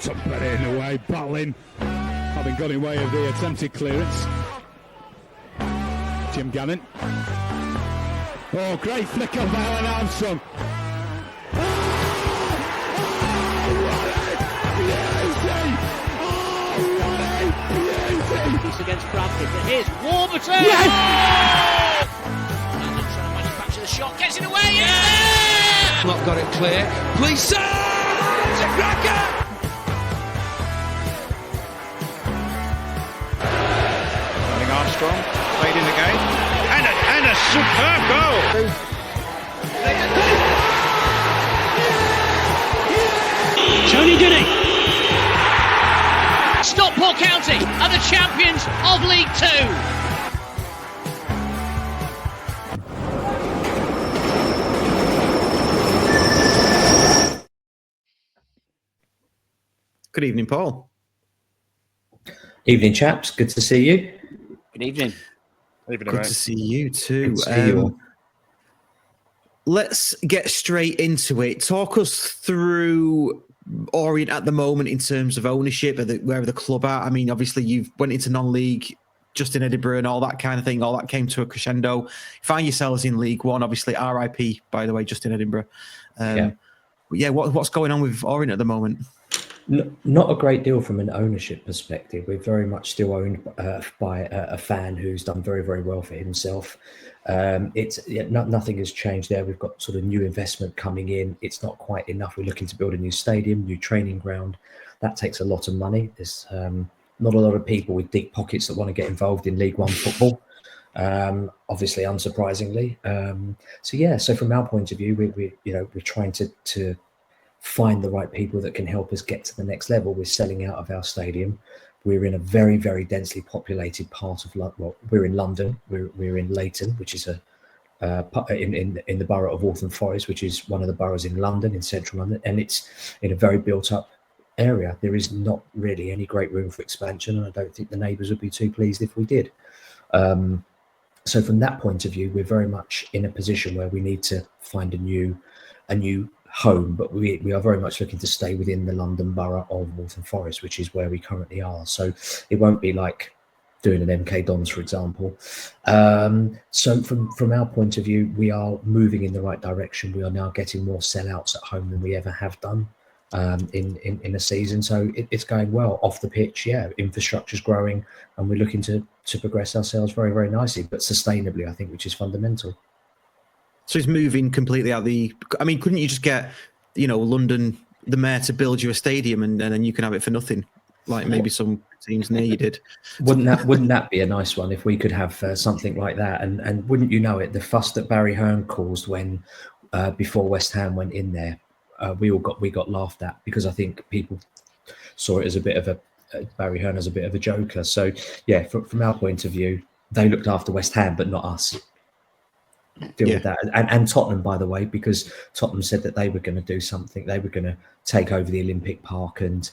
Somebody in the way, battling, having got in way of the attempted clearance. Jim Gannon. Oh, great flick on Alan Armstrong. It's against Bradford, but here's Warburton! Yes! Trying to manufacture the shot, gets it away, yeah! Not got it clear. Please, sir! It's a cracker! Running Armstrong, played in the game, and a superb goal! Tony Goody! Stockport County are the champions of League Two. Good evening, Paul. Evening, chaps. Good to see you. Good evening. Good to see you too. Good to see you all. Let's get straight into it. Talk us through Orient at the moment in terms of ownership, where the club are. I mean, obviously you've went into non-league just in Edinburgh and all that kind of thing. All that came to a crescendo. You find yourselves in League One, obviously RIP, by the way, just in Edinburgh. What's going on with Orient at the moment? Not a great deal from an ownership perspective. We're very much still owned by a fan who's done very, very well for himself. Nothing has changed there. We've got sort of new investment coming in. It's not quite enough. We're looking to build a new stadium, new training ground. That takes a lot of money. There's not a lot of people with deep pockets that want to get involved in League One football. Obviously, unsurprisingly. So from our point of view, we're trying to find the right people that can help us get to the next level. We're selling out of our stadium. We're in a very, very densely populated part of London. Well, we're in London. We're in Leyton, which is in the borough of Waltham Forest, which is one of the boroughs in London, in central London, and it's in a very built-up area. There is not really any great room for expansion, and I don't think the neighbours would be too pleased if we did. So from that point of view, we're very much in a position where we need to find a new home, but we are very much looking to stay within the London borough of Waltham Forest, which is where we currently are. So it won't be like doing an MK Dons, for example. So from our point of view, we are moving in the right direction. We are now getting more sellouts at home than we ever have done in a season. So it's going well off the pitch. Yeah, infrastructure's growing, and we're looking to progress ourselves very, very nicely, but sustainably, I think, which is fundamental. So it's moving completely out couldn't you just get, London, the mayor to build you a stadium and then you can have it for nothing, like maybe some teams near you did? Wouldn't that be a nice one if we could have something like that? And wouldn't you know it, the fuss that Barry Hearn caused when before West Ham went in there, we got laughed at because I think people saw it as a bit of Barry Hearn as a bit of a joker. So yeah, from our point of view, they looked after West Ham, but not us. With that, and Tottenham, by the way, because Tottenham said that they were going to do something. They were going to take over the Olympic Park and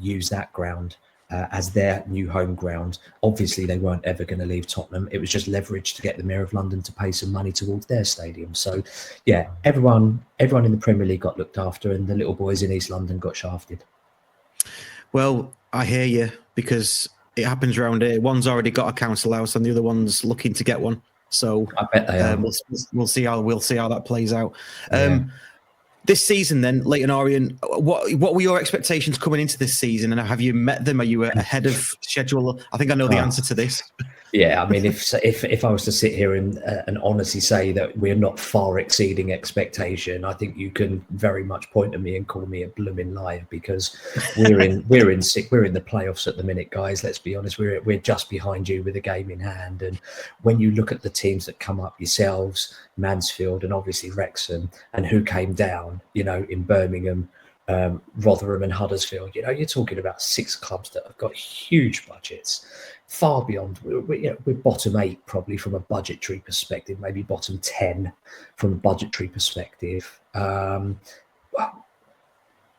use that ground as their new home ground. Obviously, they weren't ever going to leave Tottenham. It was just leverage to get the Mayor of London to pay some money towards their stadium. So, yeah, everyone in the Premier League got looked after, and the little boys in East London got shafted. Well, I hear you, because it happens around here. One's already got a council house, and the other one's looking to get one. So I bet they are. We'll see how that plays out. This season, then, Leyton Orient, what were your expectations coming into this season, and have you met them? Are you ahead of schedule? I think I know the answer to this. Yeah, I mean, if I was to sit here and honestly say that we're not far exceeding expectation, I think you can very much point at me and call me a blooming liar, because we're in the playoffs at the minute, guys. Let's be honest, we're just behind you with a game in hand. And when you look at the teams that come up, yourselves, Mansfield, and obviously Wrexham, and who came down, in Birmingham, Rotherham and Huddersfield, you're talking about 6 clubs that have got huge budgets, far beyond. We're bottom 8 probably from a budgetary perspective, maybe bottom 10 from a budgetary perspective.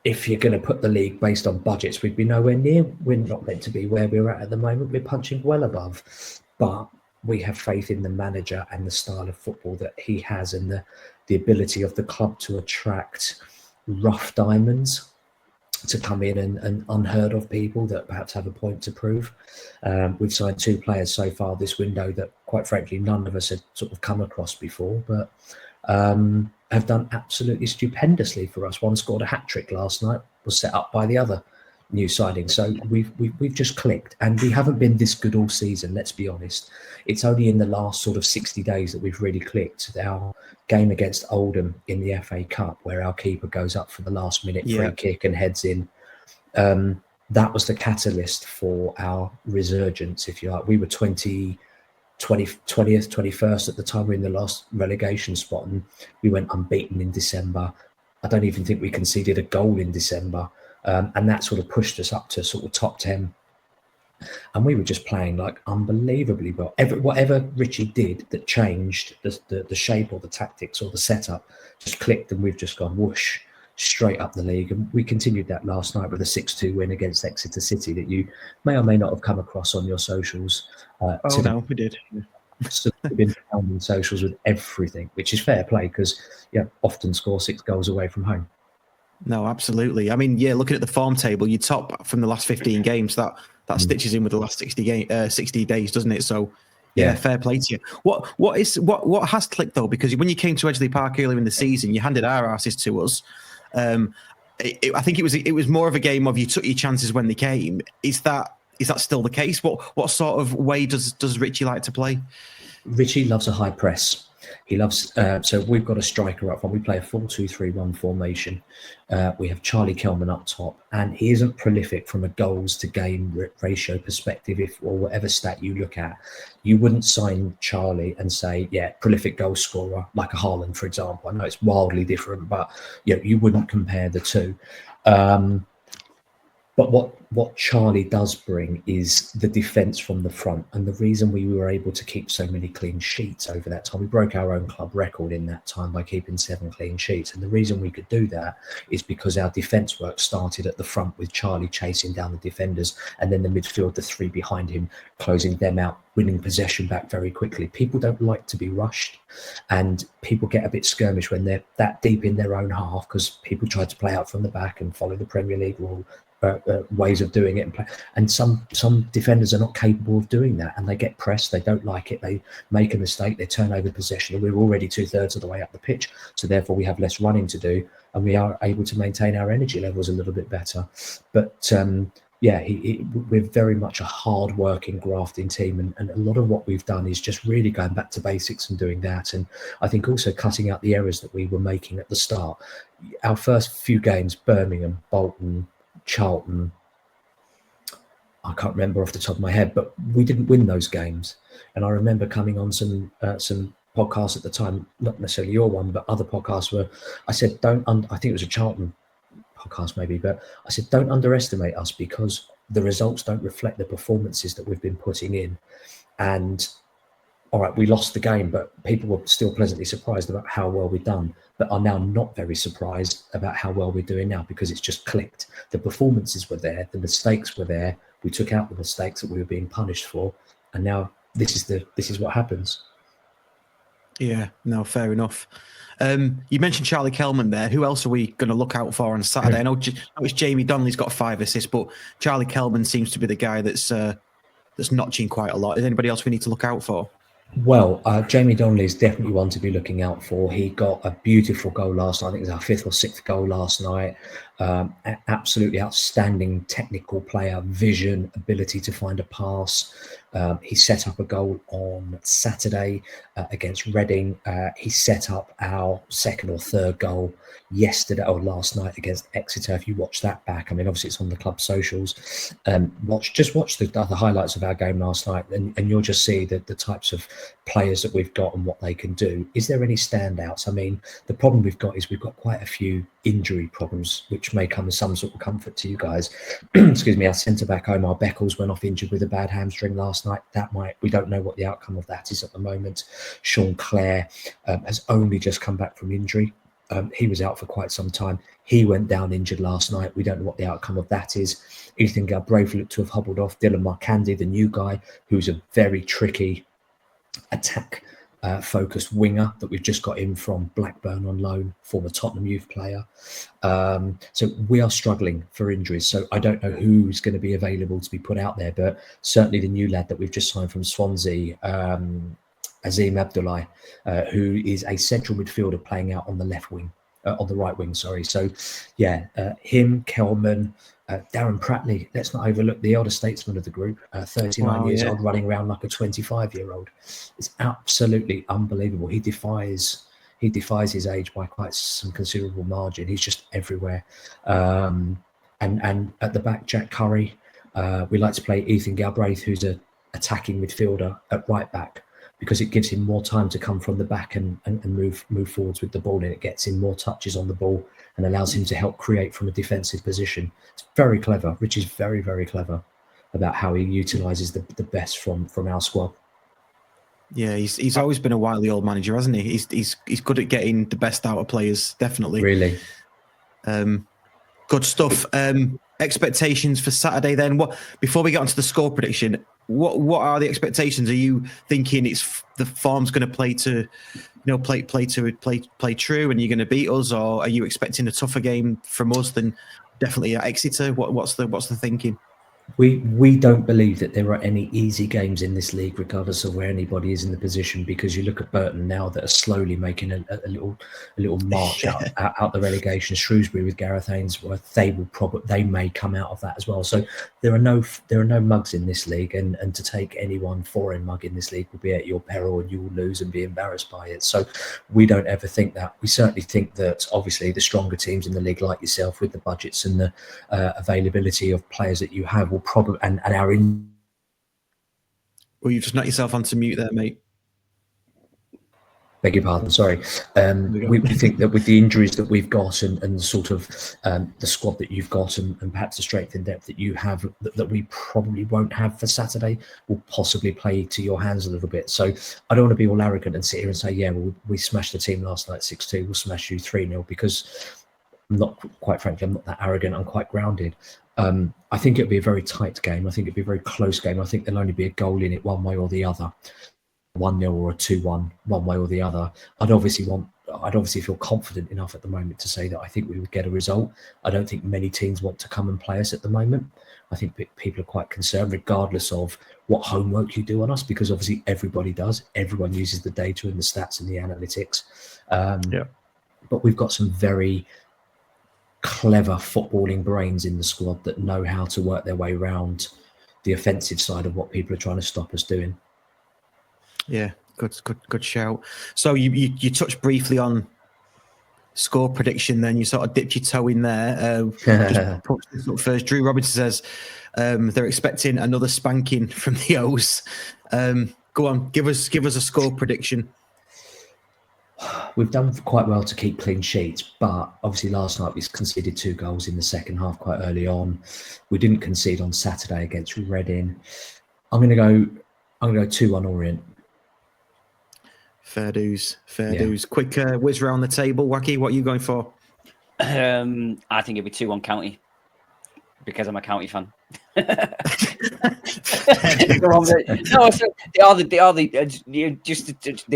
If you're going to put the league based on budgets, we'd be nowhere near. We're not meant to be where we're at the moment. We're punching well above, but we have faith in the manager and the style of football that he has, and the ability of the club to attract rough diamonds. to come in and unheard of people that perhaps have a point to prove. We've signed 2 players so far this window that, quite frankly, none of us had sort of come across before, but have done absolutely stupendously for us. One scored a hat-trick last night, was set up by the other new signing. So we've just clicked, and we haven't been this good all season, let's be honest. It's only in the last sort of 60 days that we've really clicked. Our game against Oldham in the FA Cup, where our keeper goes up for the last minute free kick and heads in, that was the catalyst for our resurgence, if you like. We were 20th, 21st at the time. We were in the last relegation spot, and we went unbeaten in December. I don't even think we conceded a goal in December. And that sort of pushed us up to sort of top 10. And we were just playing like unbelievably well. Whatever Richie did that changed the shape or the tactics or the setup just clicked, and we've just gone whoosh straight up the league. And we continued that last night with a 6-2 win against Exeter City that you may or may not have come across on your socials. No, we did. So we've been pounding socials with everything, which is fair play because often score 6 goals away from home. No, absolutely. I mean, looking at the form table, you top from the last 15 games. That stitches in with the last 60 days, doesn't it? So, fair play to you. What has clicked though? Because when you came to Edgeley Park earlier in the season, you handed our asses to us. I think it was more of a game of you took your chances when they came. Is that still the case? What sort of way does Richie like to play? Richie loves a high press. He loves, so we've got a striker up front. We play a 4-2-3-1 formation. We have Charlie Kelman up top, and he isn't prolific from a goals to game ratio perspective, or whatever stat you look at. You wouldn't sign Charlie and say, prolific goal scorer, like a Haaland, for example. I know it's wildly different, but you wouldn't compare the two. But what Charlie does bring is the defence from the front. And the reason we were able to keep so many clean sheets over that time, we broke our own club record in that time by keeping 7 clean sheets. And the reason we could do that is because our defence work started at the front with Charlie chasing down the defenders, and then the midfield, the 3 behind him, closing them out, winning possession back very quickly. People don't like to be rushed, and people get a bit skirmish when they're that deep in their own half because people try to play out from the back and follow the Premier League rule. Ways of doing it, and some defenders are not capable of doing that, and they get pressed. They don't like it. They make a mistake. They turn over possession, and we're already 2/3 of the way up the pitch. So therefore, we have less running to do, and we are able to maintain our energy levels a little bit better. But we're very much a hard-working, grafting team, and a lot of what we've done is just really going back to basics and doing that. And I think also cutting out the errors that we were making at the start. Our first few games, Birmingham, Bolton, Charlton, I can't remember off the top of my head, but we didn't win those games. And I remember coming on some podcasts at the time, not necessarily your one, but other podcasts where I said, I think it was a Charlton podcast maybe, but I said, don't underestimate us because the results don't reflect the performances that we've been putting in. And all right, we lost the game, but people were still pleasantly surprised about how well we've done, but are now not very surprised about how well we're doing now because it's just clicked. The performances were there, the mistakes were there. We took out the mistakes that we were being punished for, and now this is what happens. Yeah, no, fair enough. You mentioned Charlie Kelman there. Who else are we going to look out for on Saturday? I know it's Jamie Donnelly's got 5 assists, but Charlie Kelman seems to be the guy that's notching quite a lot. Is anybody else we need to look out for? Well, Jamie Donnelly is definitely one to be looking out for. He got a beautiful goal last night. I think it was our 5th or 6th goal last night. Absolutely outstanding technical player, vision, ability to find a pass. He set up a goal on Saturday against Reading. He set up our 2nd or 3rd goal yesterday or last night against Exeter. If you watch that back, I mean, obviously it's on the club socials. Watch the highlights of our game last night, and you'll just see the types of players that we've got and what they can do. Is there any standouts? I mean, the problem we've got is we've got quite a few injury problems, which may come as some sort of comfort to you guys. Excuse me, our centre-back Omar Beckles went off injured with a bad hamstring last night. We don't know what the outcome of that is at the moment. Sean Clare has only just come back from injury. He was out for quite some time. He went down injured last night. We don't know what the outcome of that is. Ethan Galbraith looked to have hobbled off. Dylan Marcandy, the new guy, who's a very tricky attack focused winger that we've just got in from Blackburn on loan, former Tottenham youth player. So we are struggling for injuries. So I don't know who's going to be available to be put out there, but certainly the new lad that we've just signed from Swansea, Azim Abdullahi, who is a central midfielder playing out on the left wing, on the right wing, sorry. So yeah, him, Kelman, Darren Pratley, let's not overlook the elder statesman of the group, 39 years old, running around like a 25-year-old. It's absolutely unbelievable. He defies his age by quite some considerable margin. He's just everywhere. And at the back, Jack Curry. We like to play Ethan Galbraith, who's a attacking midfielder at right back, because it gives him more time to come from the back and move forwards with the ball, and it gets him more touches on the ball and allows him to help create from a defensive position. It's very clever. Rich is very, very clever about how he utilises the best from our squad. Yeah, he's always been a wily old manager, hasn't he? He's good at getting the best out of players, definitely. Really. Good stuff. Expectations for Saturday then. What, before we get onto the score prediction, what are the expectations? Are you thinking it's the form's going to play true and you're going to beat us, or are you expecting a tougher game from us than definitely at Exeter? What's the thinking? We don't believe that there are any easy games in this league, regardless of where anybody is in the position, because you look at Burton now that are slowly making a little march out the relegation. Shrewsbury with Gareth Ainsworth, they may come out of that as well. So there are no mugs in this league, and to take any one foreign mug in this league will be at your peril, and you will lose and be embarrassed by it. So we don't ever think that. We certainly think that obviously the stronger teams in the league, like yourself, with the budgets and the availability of players that you have, will probably and our in. Well, you just knocked yourself onto mute there, mate. Beg your pardon, sorry. We think that with the injuries that we've got and sort of the squad that you've got and perhaps the strength and depth that you have, that we probably won't have for Saturday, will possibly play to your hands a little bit. So I don't want to be all arrogant and sit here and say, yeah, well, we smashed the team last night 6-2, we'll smash you 3-0, because I'm not, quite frankly, I'm not that arrogant. I'm quite grounded. I think it'll be a very tight game. I think it'll be a very close game. I think there'll only be a goal in it one way or the other. 1-0 or a 2-1, one way or the other. I'd obviously feel confident enough at the moment to say that I think we would get a result. I don't think many teams want to come and play us at the moment. I think people are quite concerned, regardless of what homework you do on us, because obviously everybody does. Everyone uses the data and the stats and the analytics. But we've got some very clever footballing brains in the squad that know how to work their way around the offensive side of what people are trying to stop us doing. Yeah, good shout. So you touched briefly on score prediction, then you sort of dipped your toe in there. Just put this up first. Drew Robinson says they're expecting another spanking from the O's. Go on, give us a score prediction. We've done quite well to keep clean sheets, but obviously last night we conceded 2 goals in the second half quite early on. We didn't concede on Saturday against Reading. I'm going to go 2-1 Orient. Fair dues. Quick whiz around the table. Wacky, what are you going for? I think it'll be 2-1 County, because I'm a County fan. They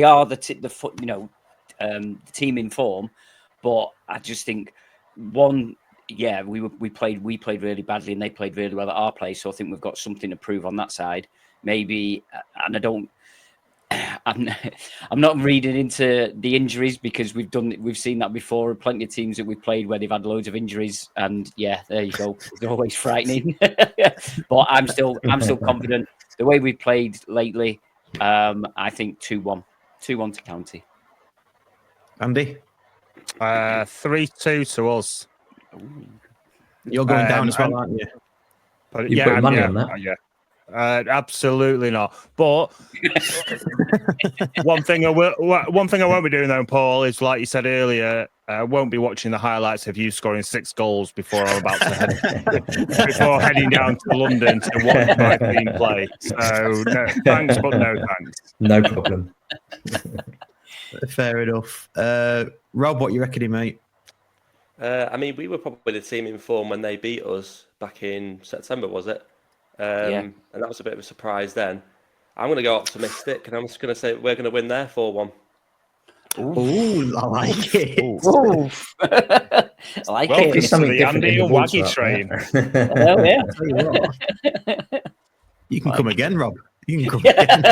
are the team in form, but I just think we played really badly and they played really well at our place, so I think we've got something to prove on that side. Maybe, and I'm not reading into the injuries, because we've seen that before. Plenty of teams that we've played where they've had loads of injuries, and yeah, there you go. It's always frightening. But I'm still confident. The way we've played lately, I think 2-1 to County. Andy? 3-2 to us. You're going down as well, aren't you? But You've got money on that? Yeah. Absolutely not. But one thing I won't be doing though, Paul, is like you said earlier, I won't be watching the highlights of you scoring 6 goals before I'm about to before heading down to London to watch my team play. So no thanks, but no thanks. No problem. Fair enough. Rob, what you reckoning, mate? I mean, we were probably the team in form when they beat us back in September, was it? And that was a bit of a surprise then. I'm going to go optimistic, and I'm just going to say we're going to win there 4-1. Oh, I like it. I like Welcome it. to something the different Andy in and the Waggy water, train. Oh, yeah. Tell you what, you can come again, Rob. You can come again.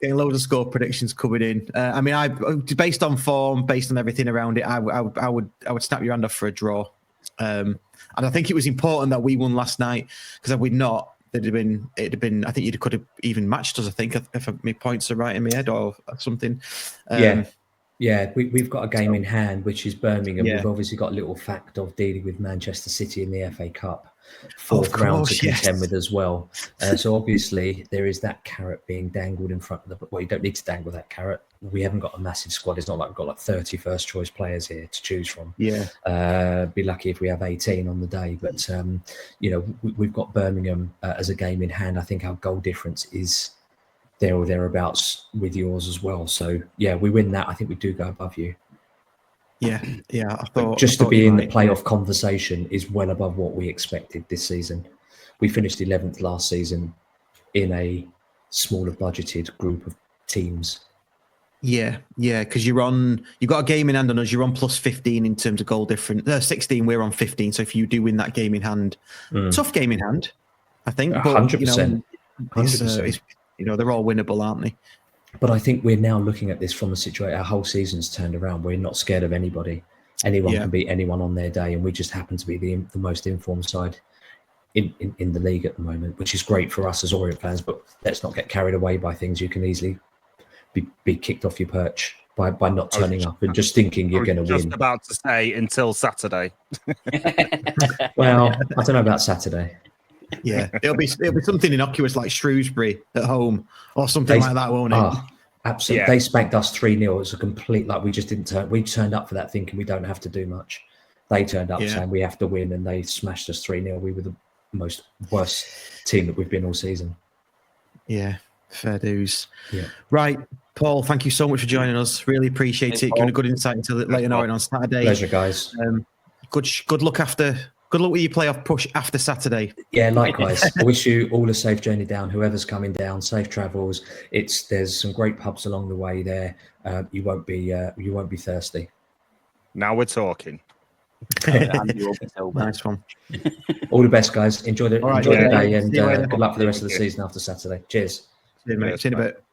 Getting loads of score predictions coming in. I mean, based on form, based on everything around it, I would snap your hand off for a draw. And I think it was important that we won last night, because if we'd not, it'd have been. I think you could have even matched us. I think if my points are right in my head or something. Yeah, we've got a game in hand, which is Birmingham. Yeah. We've obviously got a little fact of dealing with Manchester City in the FA Cup. Fourth round to contend with as well. So obviously there is that carrot being dangled in front of the. Well, you don't need to dangle that carrot. We haven't got a massive squad. It's not like we've got like 30 first choice players here to choose from. Yeah. Be lucky if we have 18 on the day. But we've got Birmingham as a game in hand. I think our goal difference is there or thereabouts with yours as well. So yeah, we win that. I think we do go above you. Yeah. I thought to be in the might. playoff conversation is well above what we expected this season. We finished 11th last season in a smaller budgeted group of teams. Yeah, because you've got a game in hand on us. You're on plus 15 in terms of goal difference. 16, we're on 15. So if you do win that game in hand, tough game in hand, I think. 100%. 100%. They're all winnable, aren't they? But I think we're now looking at this from a situation. Our whole season's turned around. We're not scared of anybody. Anyone can beat anyone on their day, and we just happen to be the most informed side in the league at the moment, which is great for us as Orient fans. But let's not get carried away by things. You can easily be kicked off your perch by not turning up and just thinking you're going to win. Just about to say until Saturday. Well, I don't know about Saturday. Yeah, it'll be something innocuous like Shrewsbury at home or something like that, won't it? Oh, absolutely. Yeah. They spanked us 3-0. It's a complete we just didn't turn. We turned up for that thinking we don't have to do much. They turned up saying we have to win, and they smashed us 3-0. We were the worst team that we've been all season. Yeah, fair dues. Yeah. Right, Paul, thank you so much for joining us. Really appreciate it. Giving a good insight into Leyton Orient on Saturday. Pleasure, guys. Good luck with your playoff push after Saturday. Yeah, likewise. I wish you all a safe journey down. Whoever's coming down, safe travels. There's some great pubs along the way there. You won't be thirsty. Now we're talking. Nice one. All the best, guys. Enjoy the day, and See you later. good luck for the rest of the season after Saturday. Cheers. See you, mate. See you in a bit.